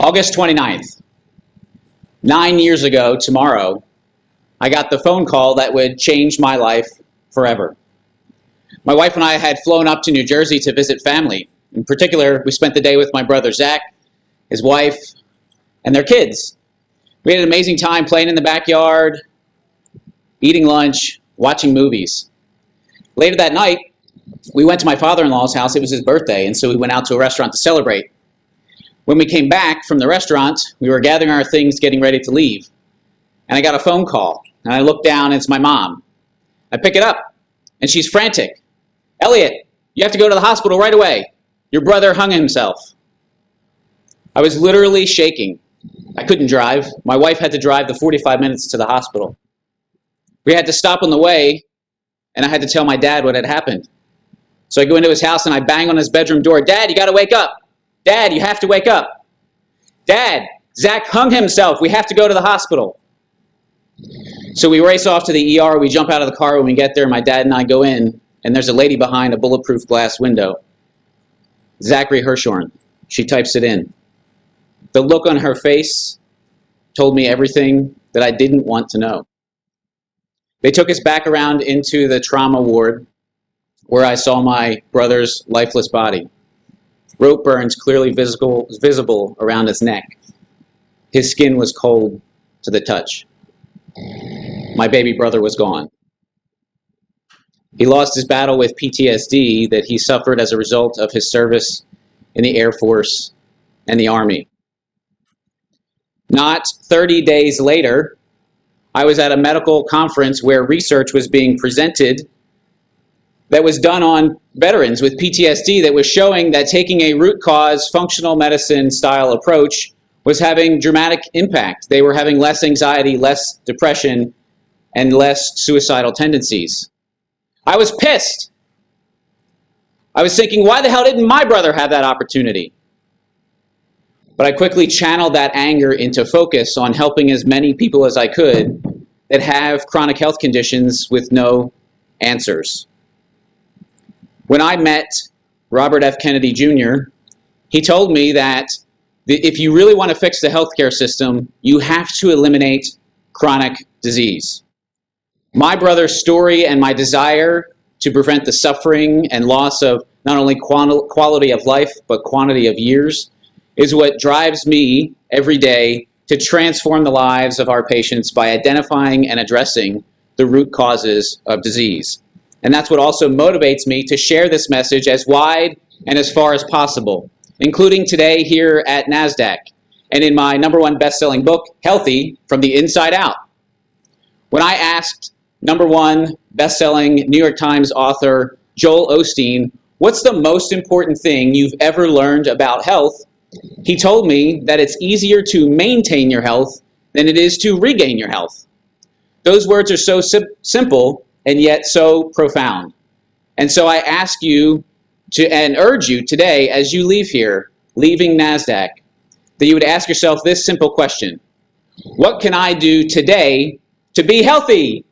August 29th, 9 years ago tomorrow, I got the phone call that would change my life forever. My wife and I had flown up to New Jersey to visit family. In particular, we spent the day with my brother Zach, his wife, and their kids. We had an amazing time playing in the backyard, eating lunch, watching movies. Later that night, we went to my father-in-law's house. It was his birthday, and so we went out to a restaurant to celebrate. When we came back from the restaurant, we were gathering our things, getting ready to leave. And I got a phone call, and I looked down, and it's my mom. I pick it up, and she's frantic. "Elliot, you have to go to the hospital right away. Your brother hung himself." I was literally shaking. I couldn't drive. My wife had to drive the 45 minutes to the hospital. We had to stop on the way, and I had to tell my dad what had happened. So I go into his house, and I bang on his bedroom door. "Dad, you got to wake up. Dad, you have to wake up. Dad, Zach hung himself. We have to go to the hospital." So we race off to the ER. We jump out of the car. When we get there, my dad and I go in, and there's a lady behind a bulletproof glass window. Elliot Hirshorn. She types it in. The look on her face told me everything that I didn't want to know. They took us back around into the trauma ward where I saw my brother's lifeless body. Rope burns clearly visible around his neck. His skin was cold to the touch. My baby brother was gone. He lost his battle with PTSD that he suffered as a result of his service in the Air Force and the Army. Not 30 days later, I was at a medical conference where research was being presented that was done on veterans with PTSD that was showing that taking a root cause functional medicine style approach was having dramatic impact. They were having less anxiety, less depression, and less suicidal tendencies. I was pissed. I was thinking, why the hell didn't my brother have that opportunity? But I quickly channeled that anger into focus on helping as many people as I could that have chronic health conditions with no answers. When I met Robert F. Kennedy Jr., he told me that if you really want to fix the healthcare system, you have to eliminate chronic disease. My brother's story and my desire to prevent the suffering and loss of not only quality of life, but quantity of years is what drives me every day to transform the lives of our patients by identifying and addressing the root causes of disease. And that's what also motivates me to share this message as wide and as far as possible, including today here at Nasdaq and in my #1 best-selling book, Healthy from the Inside Out. When I asked #1 best-selling New York Times author Joel Osteen, what's the most important thing you've ever learned about health? He told me that it's easier to maintain your health than it is to regain your health. Those words are so simple and yet so profound. And so I ask you to, and urge you today as you leave here, leaving Nasdaq, that you would ask yourself this simple question: what can I do today to be healthy?